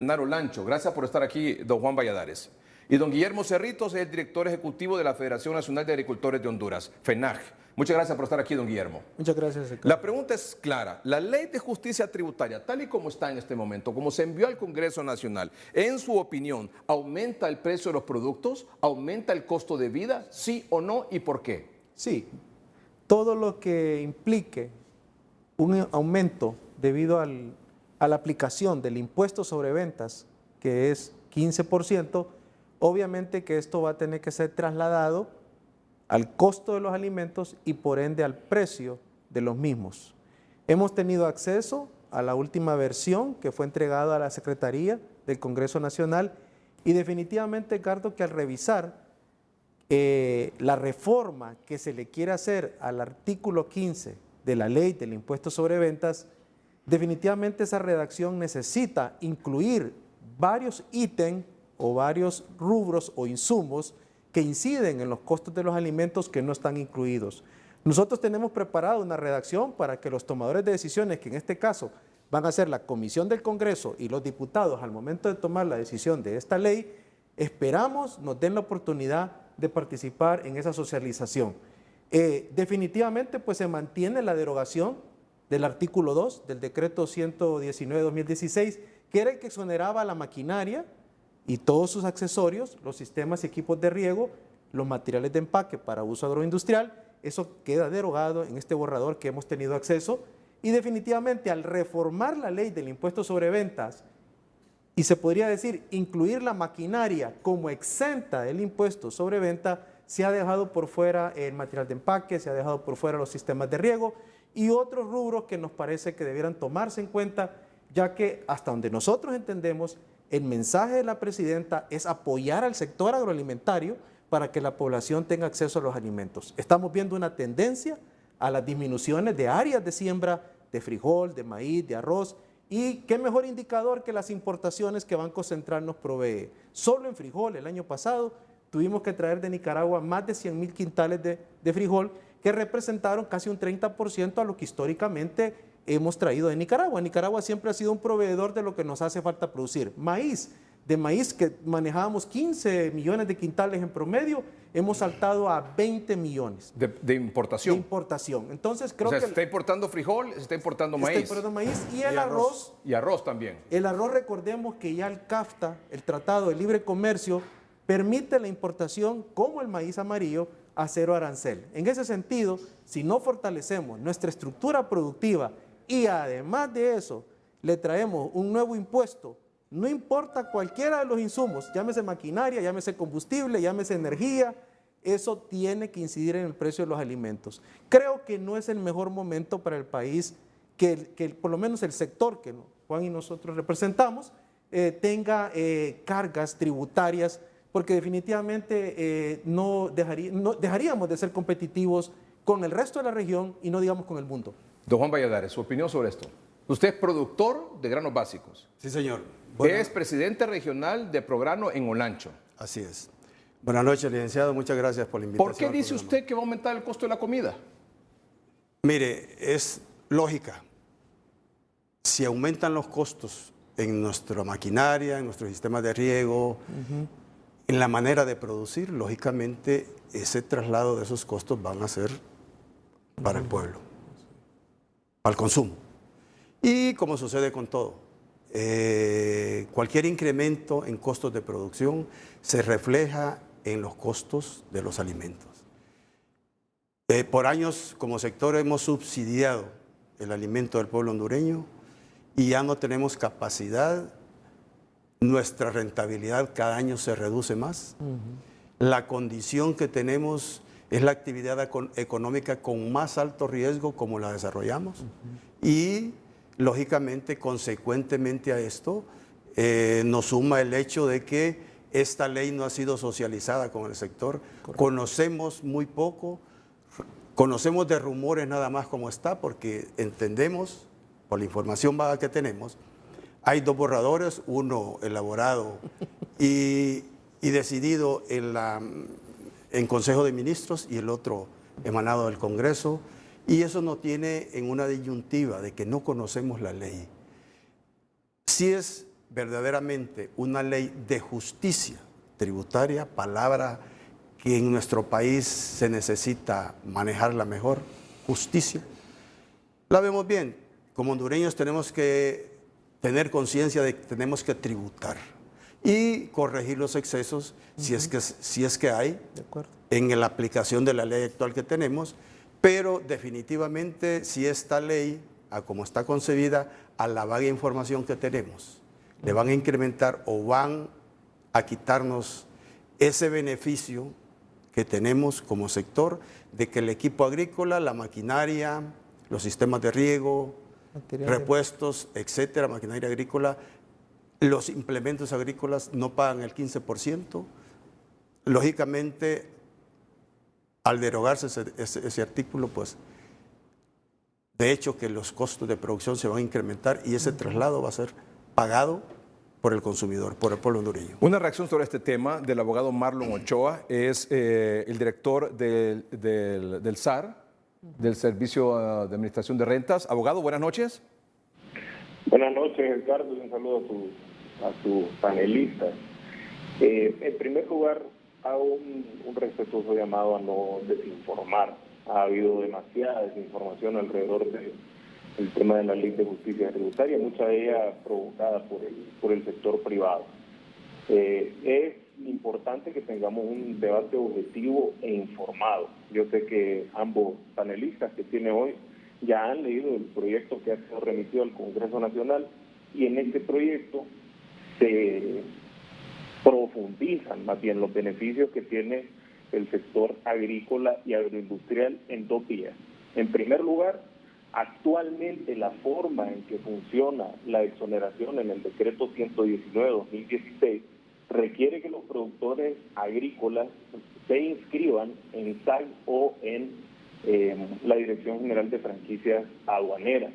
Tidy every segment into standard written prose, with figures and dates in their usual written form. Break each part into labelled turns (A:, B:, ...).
A: Naro Lancho. Gracias por estar aquí, don Juan Valladares. Y don Guillermo Cerritos es el director ejecutivo de la Federación Nacional de Agricultores de Honduras, FENAG. Muchas gracias por estar aquí, don Guillermo.
B: Muchas gracias, Ricardo.
A: La pregunta es clara. La Ley de Justicia Tributaria, tal y como está en este momento, como se envió al Congreso Nacional, en su opinión, ¿aumenta el precio de los productos? ¿Aumenta el costo de vida? ¿Sí o no? ¿Y por qué?
B: Sí, todo lo que implique un aumento debido a la aplicación del impuesto sobre ventas, que es 15%, obviamente que esto va a tener que ser trasladado al costo de los alimentos y por ende al precio de los mismos. Hemos tenido acceso a la última versión que fue entregada a la Secretaría del Congreso Nacional y definitivamente, Ricardo, que al revisar la reforma que se le quiere hacer al artículo 15 de la ley del impuesto sobre ventas, definitivamente esa redacción necesita incluir varios ítems o varios rubros o insumos que inciden en los costos de los alimentos que no están incluidos. Nosotros tenemos preparado una redacción para que los tomadores de decisiones, que en este caso van a ser la Comisión del Congreso y los diputados al momento de tomar la decisión de esta ley, esperamos nos den la oportunidad de participar en esa socialización. Definitivamente pues se mantiene la derogación del artículo 2 del decreto 119/2016, que era el que exoneraba a la maquinaria y todos sus accesorios, los sistemas y equipos de riego, los materiales de empaque para uso agroindustrial. Eso queda derogado en este borrador que hemos tenido acceso y definitivamente al reformar la ley del impuesto sobre ventas y se podría decir incluir la maquinaria como exenta del impuesto sobre venta, se ha dejado por fuera el material de empaque, se ha dejado por fuera los sistemas de riego y otros rubros que nos parece que debieran tomarse en cuenta, ya que hasta donde nosotros entendemos, el mensaje de la presidenta es apoyar al sector agroalimentario para que la población tenga acceso a los alimentos. Estamos viendo una tendencia a las disminuciones de áreas de siembra de frijol, de maíz, de arroz, y qué mejor indicador que las importaciones que Banco Central nos provee. Solo en frijol, el año pasado, tuvimos que traer de Nicaragua más de 100,000 quintales de frijol, que representaron casi un 30% a lo que históricamente hemos traído de Nicaragua. Nicaragua siempre ha sido un proveedor de lo que nos hace falta producir. Maíz, de maíz que manejábamos 15 millones de quintales en promedio, hemos saltado a 20 millones.
A: ¿De importación?
B: De importación. Entonces creo que...
A: se está importando frijol, se está importando maíz.
B: Está importando maíz y el arroz.
A: Y arroz también.
B: El arroz, recordemos que ya el CAFTA, el Tratado de Libre Comercio, permite la importación como el maíz amarillo a cero arancel. En ese sentido, si no fortalecemos nuestra estructura productiva y además de eso le traemos un nuevo impuesto, no importa cualquiera de los insumos, llámese maquinaria, llámese combustible, llámese energía, eso tiene que incidir en el precio de los alimentos. Creo que no es el mejor momento para el país que por lo menos el sector que Juan y nosotros representamos tenga cargas tributarias, porque definitivamente dejaríamos de ser competitivos con el resto de la región y no digamos con el mundo.
A: Don Juan Valladares, su opinión sobre esto. Usted es productor de granos básicos.
C: Sí, señor.
A: Es presidente regional de Prograno en Olancho.
C: Así es. Buenas noches, licenciado. Muchas gracias por la invitación.
A: ¿Por qué dice usted que va a aumentar el costo de la comida?
C: Mire, es lógica. Si aumentan los costos en nuestra maquinaria, en nuestros sistemas de riego, en la manera de producir, lógicamente ese traslado de esos costos van a ser para el pueblo, al consumo. Y como sucede con todo, cualquier incremento en costos de producción se refleja en los costos de los alimentos. Por años como sector hemos subsidiado el alimento del pueblo hondureño y ya no tenemos capacidad. Nuestra rentabilidad cada año se reduce más. La condición que tenemos es la actividad económica con más alto riesgo como la desarrollamos. Y, lógicamente, consecuentemente a esto, nos suma el hecho de que esta ley no ha sido socializada con el sector. Correcto. Conocemos muy poco, conocemos de rumores nada más como está, porque entendemos, por la información vaga que tenemos, hay dos borradores, uno elaborado y decidido en Consejo de Ministros y el otro emanado del Congreso, y eso nos tiene en una disyuntiva de que no conocemos la ley. Sí es verdaderamente una ley de justicia tributaria, palabra que en nuestro país se necesita manejarla mejor, justicia, la vemos bien. Como hondureños tenemos que tener conciencia de que tenemos que tributar y corregir los excesos si es que hay
B: De acuerdo.
C: en la aplicación de la ley actual que tenemos, pero definitivamente si esta ley, a como está concebida, a la vaga información que tenemos, le van a incrementar o van a quitarnos ese beneficio que tenemos como sector de que el equipo agrícola, la maquinaria, los sistemas de riego, repuestos, etcétera, maquinaria agrícola, los implementos agrícolas no pagan el 15%. Lógicamente, al derogarse ese artículo, pues, de hecho que los costos de producción se van a incrementar y ese traslado va a ser pagado por el consumidor, por el pueblo hondureño.
A: Una reacción sobre este tema del abogado Marlon Ochoa, es el director del SAR, del Servicio de Administración de Rentas. Abogado, buenas noches.
D: Buenas noches, Edgardo, y un saludo a tus panelistas. En primer lugar, hago un respetuoso llamado a no desinformar. Ha habido demasiada desinformación alrededor del tema de la ley de justicia tributaria, mucha de ella provocada por el sector privado. Es importante que tengamos un debate objetivo e informado. Yo sé que ambos panelistas que tiene hoy ya han leído el proyecto que ha sido remitido al Congreso Nacional y en este proyecto se profundizan más bien los beneficios que tiene el sector agrícola y agroindustrial en dos vías. En primer lugar, actualmente la forma en que funciona la exoneración en el decreto 119/2016 requiere que los productores agrícolas se inscriban en SAC o en la Dirección General de Franquicias Aduaneras.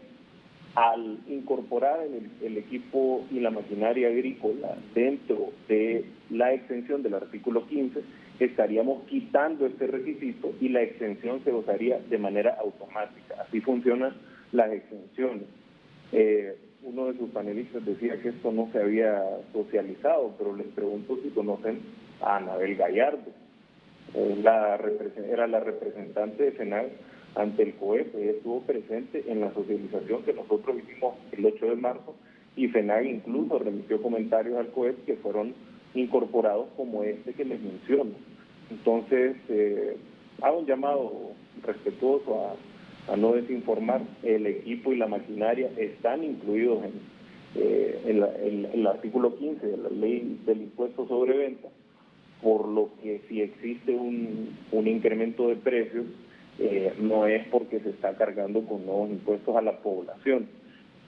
D: Al incorporar el equipo y la maquinaria agrícola dentro de la exención del artículo 15, estaríamos quitando este requisito y la exención se usaría de manera automática. Así funcionan las exenciones. Uno de sus panelistas decía que esto no se había socializado, pero les pregunto si conocen a Anabel Gallardo. Era la representante de FENAG ante el COEP. Ella estuvo presente en la socialización que nosotros hicimos el 8 de marzo y FENAG incluso remitió comentarios al COEP que fueron incorporados como este que les menciono. Entonces, hago un llamado respetuoso a no desinformar. El equipo y la maquinaria están incluidos en el artículo 15 de la ley del impuesto sobre venta, por lo que si existe un incremento de precios, no es porque se está cargando con nuevos impuestos a la población.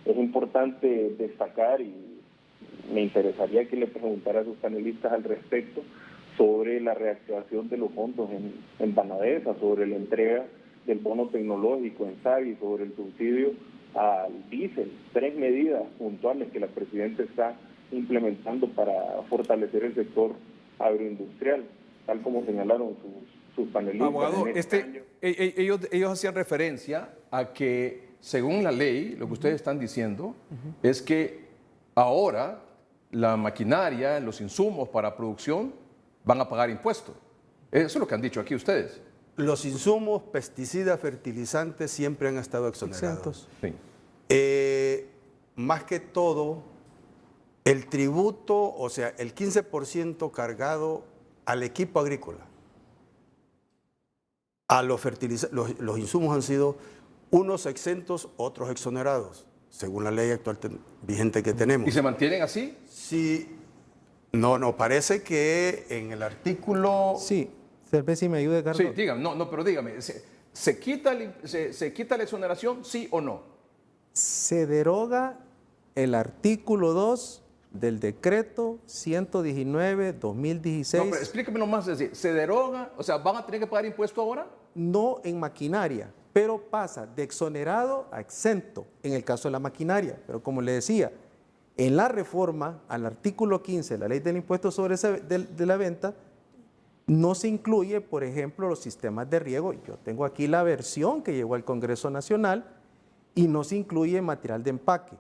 D: Es importante destacar, y me interesaría que le preguntara a sus panelistas al respecto, sobre la reactivación de los fondos en Banadesa, sobre la entrega del bono tecnológico en SABI, sobre el subsidio al diésel. 3 medidas puntuales que la Presidenta está implementando para fortalecer el sector agroindustrial, tal como señalaron sus panelistas.
A: Abogado, ellos hacían referencia a que, según la ley, lo que ustedes están diciendo es que ahora la maquinaria, los insumos para producción van a pagar impuestos. Eso es lo que han dicho aquí ustedes.
C: Los insumos, pesticidas, fertilizantes siempre han estado exonerados.
A: Sí.
C: Más que todo, el tributo, o sea, el 15% cargado al equipo agrícola, a los fertilizantes, los insumos han sido unos exentos, otros exonerados, según la ley actual vigente que tenemos.
A: ¿Y se mantienen así?
C: Sí, no, parece que en el artículo...
B: Sí, tal vez si me ayude, Carlos.
A: Sí, dígame, pero dígame, ¿se quita la exoneración, sí o no?
B: Se deroga el artículo 2 del decreto 119/2016.
A: No, pero explíquemelo más, es decir, ¿se deroga? O sea, ¿van a tener que pagar impuesto ahora?
B: No en maquinaria, pero pasa de exonerado a exento en el caso de la maquinaria. Pero como le decía, en la reforma al artículo 15 de la ley del impuesto de la venta, no se incluye, por ejemplo, los sistemas de riego. Yo tengo aquí la versión que llegó al Congreso Nacional y no se incluye material de empaque.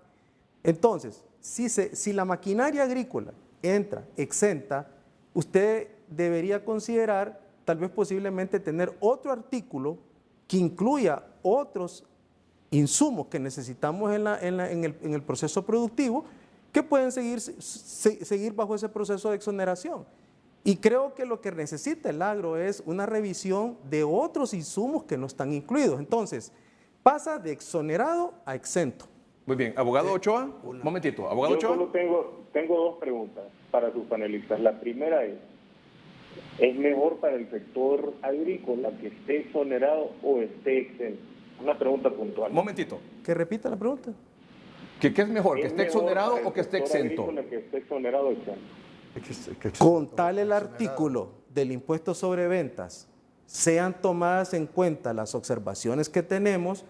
B: Entonces, si la maquinaria agrícola entra exenta, usted debería considerar tal vez posiblemente tener otro artículo que incluya otros insumos que necesitamos en el proceso productivo que pueden seguir bajo ese proceso de exoneración. Y creo que lo que necesita el agro es una revisión de otros insumos que no están incluidos. Entonces, pasa de exonerado a exento.
A: Muy bien. Abogado Ochoa, un momentito. Abogado
D: Yo
A: Ochoa.
D: solo tengo dos preguntas para sus panelistas. La primera ¿es mejor para el sector agrícola que esté exonerado o esté exento? Una pregunta puntual.
A: Un momentito.
B: Que repita la pregunta.
A: ¿Qué es mejor, que
D: ¿Es
A: esté
D: mejor
A: exonerado
D: para el
A: o que esté
D: sector
A: exento?
D: agrícola que esté exonerado o exento?
B: Con tal el artículo del impuesto sobre ventas sean tomadas en cuenta las observaciones que tenemos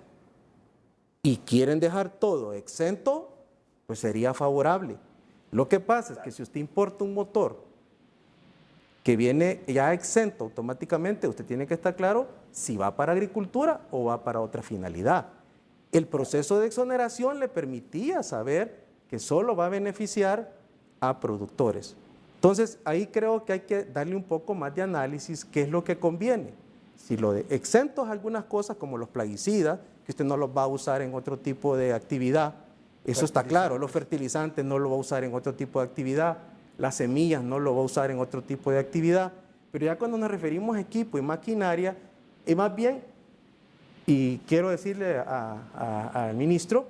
B: y quieren dejar todo exento, pues sería favorable. Lo que pasa es que si usted importa un motor que viene ya exento automáticamente, usted tiene que estar claro si va para agricultura o va para otra finalidad. El proceso de exoneración le permitía saber que solo va a beneficiar a productores. Entonces, ahí creo que hay que darle un poco más de análisis, qué es lo que conviene. Si lo de exentos algunas cosas como los plaguicidas, que usted no los va a usar en otro tipo de actividad, eso está claro, los fertilizantes no lo va a usar en otro tipo de actividad, las semillas no lo va a usar en otro tipo de actividad, pero ya cuando nos referimos a equipo y maquinaria, es más bien, y quiero decirle al ministro,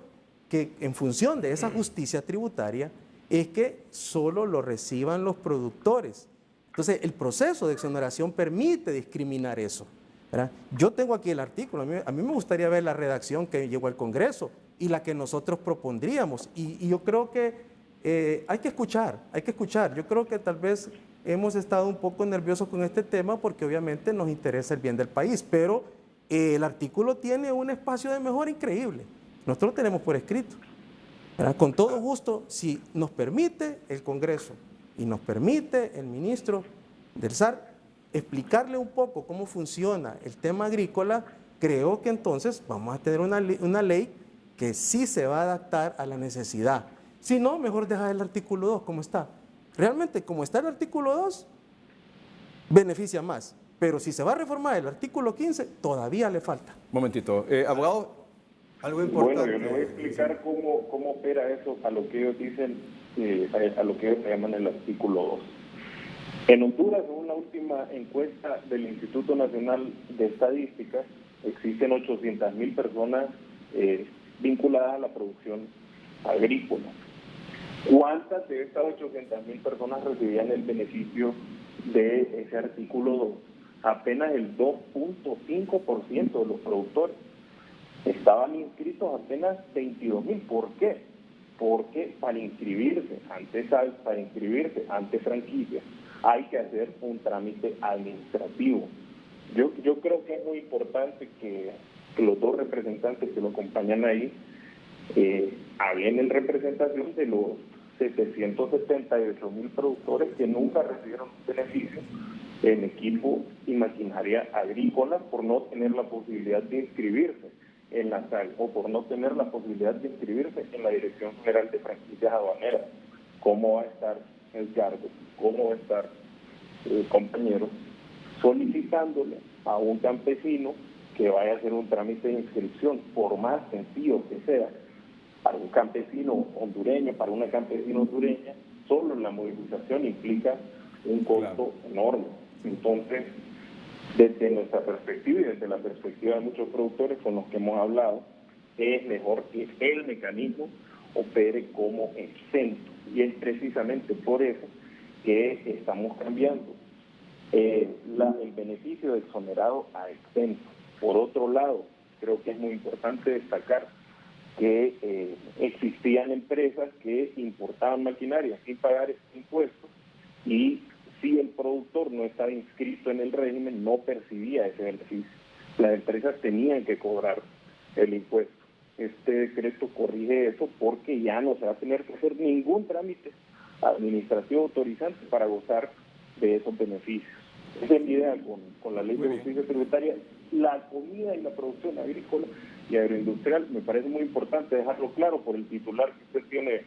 B: que en función de esa justicia tributaria, es que solo lo reciban los productores. Entonces, el proceso de exoneración permite discriminar eso, ¿verdad? Yo tengo aquí el artículo, a mí me gustaría ver la redacción que llegó al Congreso y la que nosotros propondríamos. Y yo creo que hay que escuchar. Yo creo que tal vez hemos estado un poco nerviosos con este tema porque obviamente nos interesa el bien del país, pero el artículo tiene un espacio de mejora increíble. Nosotros lo tenemos por escrito. Con todo gusto, si nos permite el Congreso y nos permite el ministro del SAR explicarle un poco cómo funciona el tema agrícola, creo que entonces vamos a tener una ley que sí se va a adaptar a la necesidad. Si no, mejor dejar el artículo 2 como está. Realmente, como está el artículo 2, beneficia más. Pero si se va a reformar el artículo 15, todavía le falta.
A: Un momentito. Abogado.
C: Algo importante.
D: Bueno, yo le voy a explicar cómo opera eso a lo que ellos dicen, a lo que ellos llaman el artículo 2. En Honduras, según la última encuesta del Instituto Nacional de Estadística, existen 800,000 personas vinculadas a la producción agrícola. ¿Cuántas de estas 800,000 personas recibían el beneficio de ese artículo 2? Apenas el 2.5% de los productores. Estaban inscritos apenas 22,000. ¿Por qué? Porque para inscribirse ante franquicia hay que hacer un trámite administrativo. Yo creo que es muy importante que los dos representantes que lo acompañan ahí hablen en representación de los 778,000 productores que nunca recibieron beneficio en equipo y maquinaria agrícola por no tener la posibilidad de inscribirse en la SAL o por no tener la posibilidad de inscribirse en la Dirección General de Franquicias Aduaneras. ¿Cómo va a estar Edgardo? ¿Cómo va a estar compañero solicitándole a un campesino que vaya a hacer un trámite de inscripción, por más sencillo que sea, para un campesino hondureño, para una campesina hondureña, solo la movilización implica un costo enorme? Entonces, desde nuestra perspectiva y desde la perspectiva de muchos productores con los que hemos hablado, es mejor que el mecanismo opere como exento. Y es precisamente por eso que estamos cambiando el beneficio de exonerado a exento. Por otro lado, creo que es muy importante destacar que existían empresas que importaban maquinaria sin pagar impuestos y si el productor no estaba inscrito en el régimen, no percibía ese beneficio. Las empresas tenían que cobrar el impuesto. Este decreto corrige eso porque ya no se va a tener que hacer ningún trámite administrativo autorizante para gozar de esos beneficios. Esa es mi idea con la ley de justicia tributaria. La comida y la producción agrícola y agroindustrial me parece muy importante dejarlo claro por el titular que usted tiene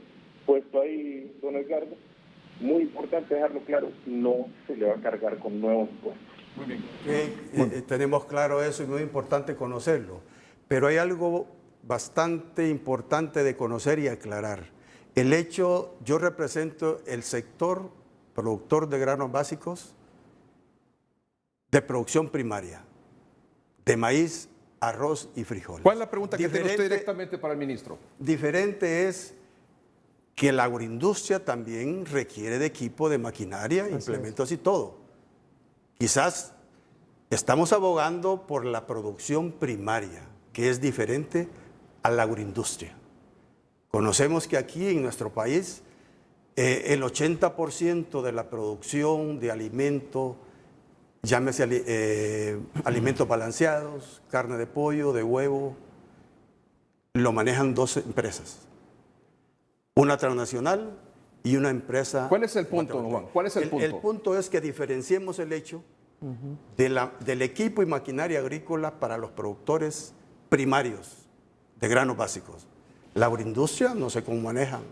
D: impuesto ahí, don Edgardo. Muy importante dejarlo claro, no se le va a cargar con nuevos impuestos.
A: Muy bien.
C: Tenemos claro eso y muy importante conocerlo. Pero hay algo bastante importante de conocer y aclarar. El hecho, yo represento el sector productor de granos básicos de producción primaria, de maíz, arroz y frijol.
A: ¿Cuál es la pregunta que tiene usted directamente para el ministro?
C: Diferente es que la agroindustria también requiere de equipo, de maquinaria, implementos y todo. Quizás estamos abogando por la producción primaria, que es diferente a la agroindustria. Conocemos que aquí en nuestro país el 80% de la producción de alimento, llámese alimentos balanceados, carne de pollo, de huevo, lo manejan 2 empresas. Una transnacional y una empresa...
A: ¿Cuál es el punto, don Juan? ¿Cuál es el punto?
C: El punto es que diferenciemos el hecho del equipo y maquinaria agrícola para los productores primarios de granos básicos. La agroindustria no sé cómo manejan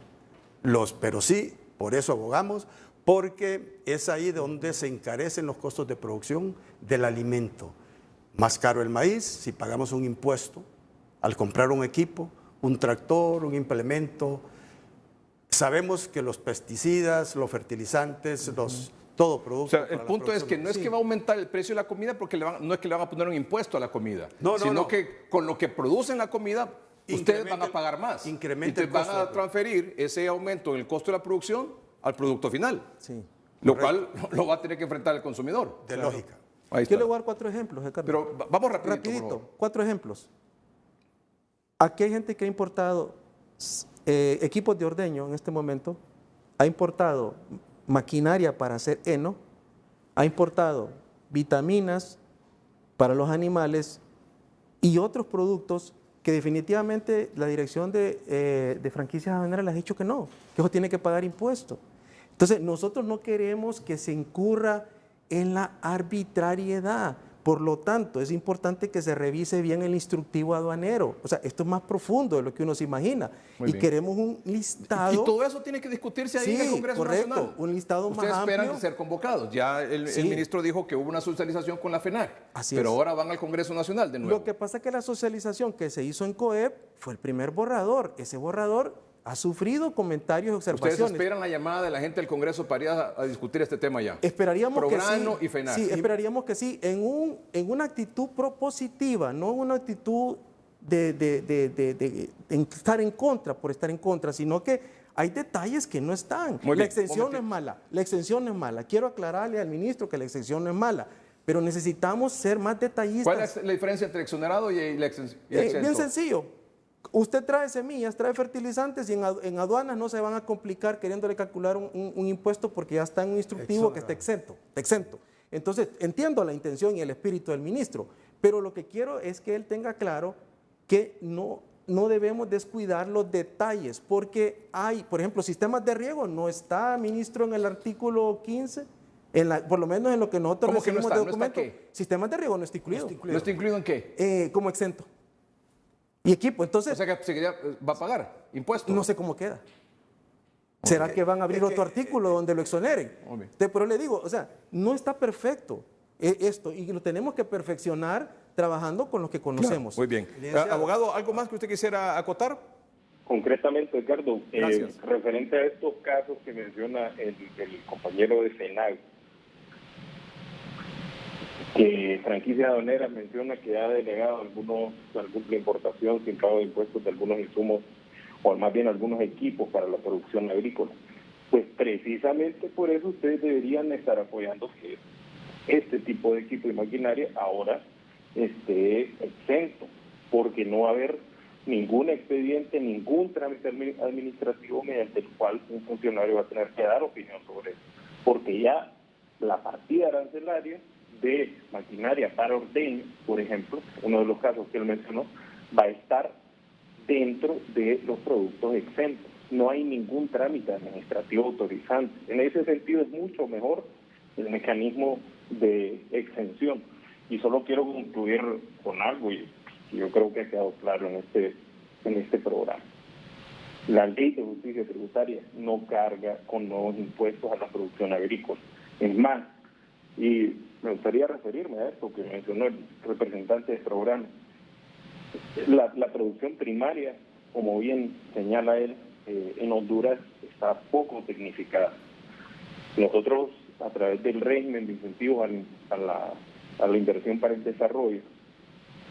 C: pero sí, por eso abogamos, porque es ahí donde se encarecen los costos de producción del alimento. Más caro el maíz, si pagamos un impuesto al comprar un equipo, un tractor, un implemento. Sabemos que los pesticidas, los fertilizantes, todo producto...
A: O sea, el punto es que no es que va a aumentar el precio de la comida porque no es que le van a poner un impuesto a la comida, sino que con lo que producen la comida, ustedes van a pagar más.
C: Incrementa el
A: van
C: costo
A: a transferir ese aumento en el costo de la producción al producto final.
B: Sí.
A: Lo cual lo va a tener que enfrentar el consumidor.
C: De lógica.
A: Ahí
B: Yo
A: está.
B: le voy a dar 4 ejemplos, Ricardo.
A: Pero vamos rapidito.
B: 4 ejemplos. Aquí hay gente que ha importado equipos de ordeño en este momento, ha importado maquinaria para hacer heno, ha importado vitaminas para los animales y otros productos que definitivamente la dirección de franquicias aduaneras les ha dicho que no, que eso tiene que pagar impuestos. Entonces, nosotros no queremos que se incurra en la arbitrariedad. Por lo tanto, es importante que se revise bien el instructivo aduanero. O sea, esto es más profundo de lo que uno se imagina.
A: Muy
B: y
A: bien.
B: queremos un listado.
A: Y todo eso tiene que discutirse ahí en el Congreso
B: correcto,
A: Nacional.
B: un listado más
A: Ustedes esperan
B: amplio.
A: que ser convocados. Ya el ministro dijo que hubo una socialización con la FENAC.
B: Así
A: pero
B: es.
A: ahora van al Congreso Nacional de nuevo.
B: Lo que pasa es que la socialización que se hizo en COEP fue el primer borrador. Ese borrador ha sufrido comentarios y observaciones.
A: ¿Ustedes esperan la llamada de la gente del Congreso para ir a discutir este tema ya?
B: Esperaríamos
A: Prograno
B: que sí.
A: y FENAC.
B: Sí, esperaríamos que sí, en una actitud propositiva, no en una actitud de estar en contra por estar en contra, sino que hay detalles que no están.
A: Muy
B: La
A: bien,
B: extensión no es mala, la extensión no es mala. Quiero aclararle al ministro que la extensión no es mala, pero necesitamos ser más detallistas.
A: ¿Cuál es la diferencia entre exonerado y el exento?
B: Bien sencillo. Usted trae semillas, trae fertilizantes y en aduanas no se van a complicar queriéndole calcular un impuesto porque ya está en un instructivo que está exento. Entonces, entiendo la intención y el espíritu del ministro, pero lo que quiero es que él tenga claro que no debemos descuidar los detalles, porque hay, por ejemplo, sistemas de riego, no está, ministro, en el artículo 15, por lo menos en lo que nosotros
A: ¿Cómo que no
B: recibimos
A: está?
B: de
A: ¿No está
B: documento.
A: qué?
B: Sistemas de riego no está incluido.
A: ¿No está incluido en qué?
B: Como exento. Y equipo, entonces...
A: O sea que va a pagar impuestos.
B: No sé cómo queda. ¿Será que van a abrir otro artículo donde lo exoneren? Pero le digo, o sea, no está perfecto esto y lo tenemos que perfeccionar trabajando con los que conocemos.
A: Muy bien. Abogado, ¿algo más que usted quisiera acotar?
D: Concretamente, Edgardo,
A: Gracias.
D: referente a estos casos que menciona el compañero de FENAC, que franquicia aduanera menciona que ha delegado la importación sin pago de impuestos de algunos insumos o más bien algunos equipos para la producción agrícola. Pues precisamente por eso ustedes deberían estar apoyando que este tipo de equipo y maquinaria ahora esté exento, porque no va a haber ningún expediente, ningún trámite administrativo mediante el cual un funcionario va a tener que dar opinión sobre eso, porque ya la partida arancelaria de maquinaria para ordeño, por ejemplo, uno de los casos que él mencionó, va a estar dentro de los productos exentos. No hay ningún trámite administrativo autorizante. En ese sentido es mucho mejor el mecanismo de exención. Y solo quiero concluir con algo, y yo creo que ha quedado claro en este programa. La ley de justicia tributaria no carga con nuevos impuestos a la producción agrícola. Es más, y me gustaría referirme a esto que mencionó el representante del programa, la producción primaria, como bien señala él, en Honduras está poco tecnificada. Nosotros, a través del régimen de incentivos a la inversión para el desarrollo,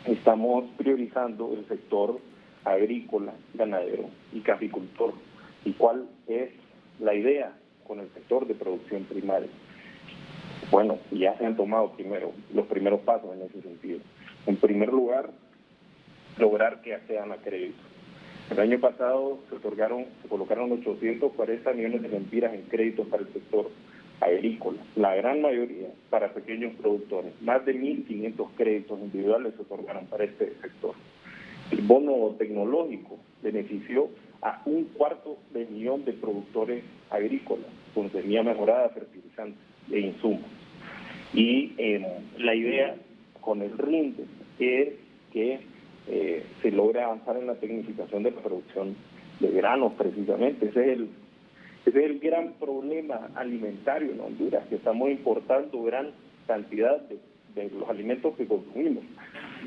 D: estamos priorizando el sector agrícola, ganadero y caficultor. ¿Y cuál es la idea con el sector de producción primaria? Bueno, ya se han tomado los primeros pasos en ese sentido. En primer lugar, lograr que accedan a crédito. El año pasado se colocaron 840 millones de lempiras en créditos para el sector agrícola, la gran mayoría para pequeños productores. Más de 1.500 créditos individuales se otorgaron para este sector. El bono tecnológico benefició a 250.000 de productores agrícolas con semilla mejorada, fertilizantes e insumos. Y la idea con el RINDE es que se logre avanzar en la tecnificación de la producción de granos, precisamente. Ese es el gran problema alimentario en Honduras, que estamos importando gran cantidad de los alimentos que consumimos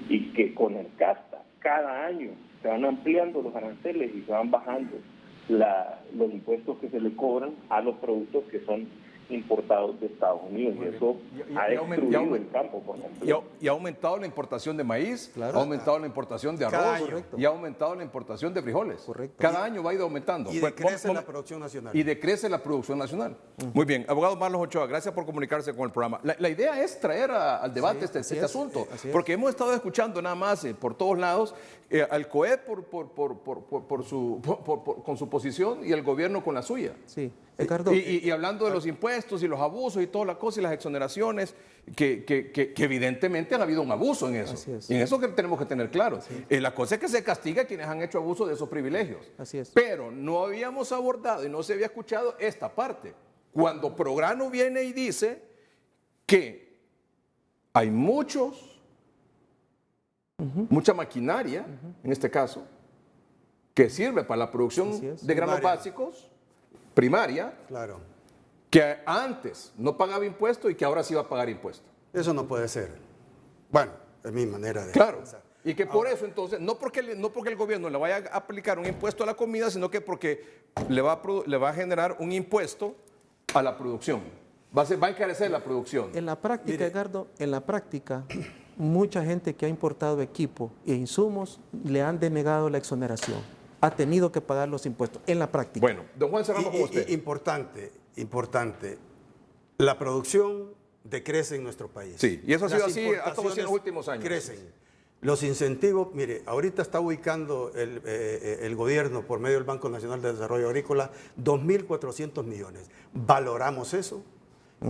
D: y que con el CASTA cada año se van ampliando los aranceles y se van bajando los impuestos que se le cobran a los productos que son importados de Estados Unidos. Y eso ha destruido el campo, por ejemplo.
A: Y ha aumentado la importación de maíz,
B: Claro.
A: ha aumentado la importación de
C: Cada
A: arroz
C: año.
A: y ha aumentado la importación de frijoles.
B: Correcto.
A: Cada año va a ir aumentando.
C: Y
A: Pues,
C: decrece la producción nacional.
A: Y decrece la producción nacional. Muy bien. Abogado Marlos Ochoa, gracias por comunicarse con el programa. La idea es traer al debate
B: así
A: este
B: es,
A: asunto,
B: así es.
A: porque hemos estado escuchando nada más por todos lados al COEP con su posición y el gobierno con la suya.
B: Sí, Edgardo.
A: Y hablando de los impuestos y los abusos y toda la cosa y las exoneraciones, que evidentemente ha habido un abuso en eso.
B: Así es.
A: Y en eso que tenemos que tener claro. La cosa es que se castiga a quienes han hecho abuso de esos privilegios.
B: Así es.
A: Pero no habíamos abordado y no se había escuchado esta parte. Cuando Prograno viene y dice que hay mucha maquinaria, en este caso, que sirve para la producción
B: Así es.
A: de granos
C: Primaria.
A: básicos, primaria,
C: Claro.
A: que antes no pagaba impuestos y que ahora sí va a pagar impuestos.
C: Eso no puede ser. Bueno, es mi manera de
A: Claro.
C: pensar.
A: Y que por eso entonces, no porque el gobierno le vaya a aplicar un impuesto a la comida, sino que porque le va a generar un impuesto a la producción. Va a encarecer la producción.
B: En la práctica,
C: Mire.
B: Edgardo, en la práctica, mucha gente que ha importado equipo e insumos le han denegado la exoneración. Ha tenido que pagar los impuestos en la práctica.
A: Bueno, don Juan, cerramos con usted.
C: Importante. La producción decrece en nuestro país.
A: Sí, y eso ha sido
C: Las
A: así hasta los
C: importaciones
A: últimos años.
C: Crecen. Los incentivos, mire, ahorita está ubicando el gobierno por medio del Banco Nacional de Desarrollo Agrícola 2.400 millones. ¿Valoramos eso?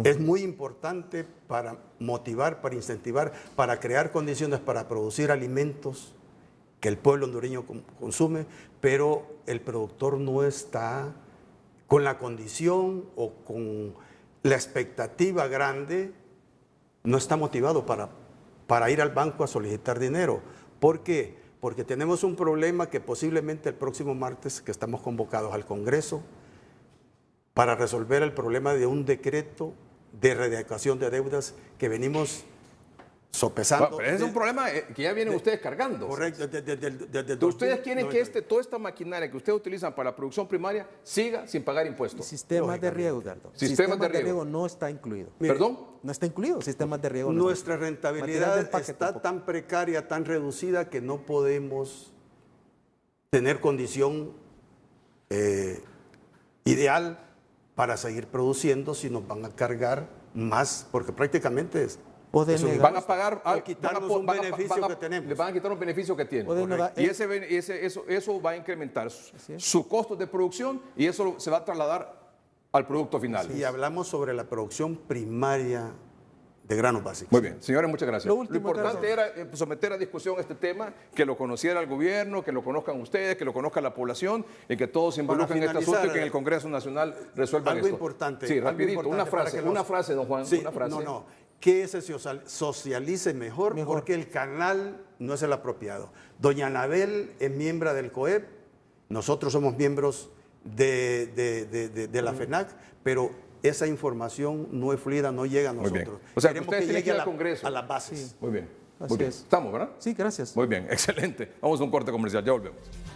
C: Es muy importante para motivar, para incentivar, para crear condiciones para producir alimentos que el pueblo hondureño consume, pero el productor no está con la condición o con la expectativa grande, no está motivado para ir al banco a solicitar dinero. ¿Por qué? Porque tenemos un problema que posiblemente el próximo martes, que estamos convocados al Congreso, para resolver el problema de un decreto de readecuación de deudas que venimos sopesando.
A: Bueno, pero ese es un problema que ya vienen ustedes cargando.
C: Correcto.
A: Ustedes quieren que toda esta maquinaria que ustedes utilizan para la producción primaria siga sin pagar impuestos.
B: Sistemas de riego, Edgardo.
A: Sistemas de riego.
B: no está incluido.
C: Mire,
A: ¿Perdón?
B: No está incluido, sistemas de riego. no
C: Nuestra
B: está.
C: rentabilidad
B: Material de empaque
C: está
B: tampoco.
C: tan precaria, tan reducida, que no podemos tener condición ideal para seguir produciendo si nos van a cargar más, porque prácticamente es
B: O
C: un
B: denegar-
A: Van a pagar
C: O quitarnos un beneficio que tenemos.
A: Le van a quitar un beneficio que tienen.
B: O denegar-
A: Y eso va a incrementar
B: es.
A: sus costos de producción y eso se va a trasladar al producto final.
C: Y hablamos sobre la producción primaria de granos básicos.
A: Muy bien, señores, muchas gracias.
B: Lo
A: Lo
B: último,
A: importante
B: Carlos.
A: era someter a discusión este tema, que lo conociera el gobierno, que lo conozcan ustedes, que lo conozca la población y que todos se involucren en este
C: finalizar,
A: asunto y que en el Congreso Nacional resuelvan
C: algo
A: esto.
C: importante,
A: Sí,
C: algo
A: rapidito,
C: importante
A: una
C: para
A: frase,
C: que los-
A: una frase, don Juan,
C: Sí,
A: una frase.
C: que se socialice mejor, porque el canal no es el apropiado. Doña Anabel es miembro del COEP Nosotros somos miembros de la FENAC, pero esa información no es fluida, no llega a
A: Muy bien.
C: nosotros.
A: O sea,
C: Queremos
A: ustedes
C: que
A: tienen que
C: llegue
A: ir al Congreso.
C: a las bases.
B: Sí.
A: Muy bien.
B: Así
A: Muy bien.
B: es.
A: ¿Estamos, verdad?
B: Sí, gracias.
A: Muy bien, excelente. Vamos a un corte comercial, ya volvemos.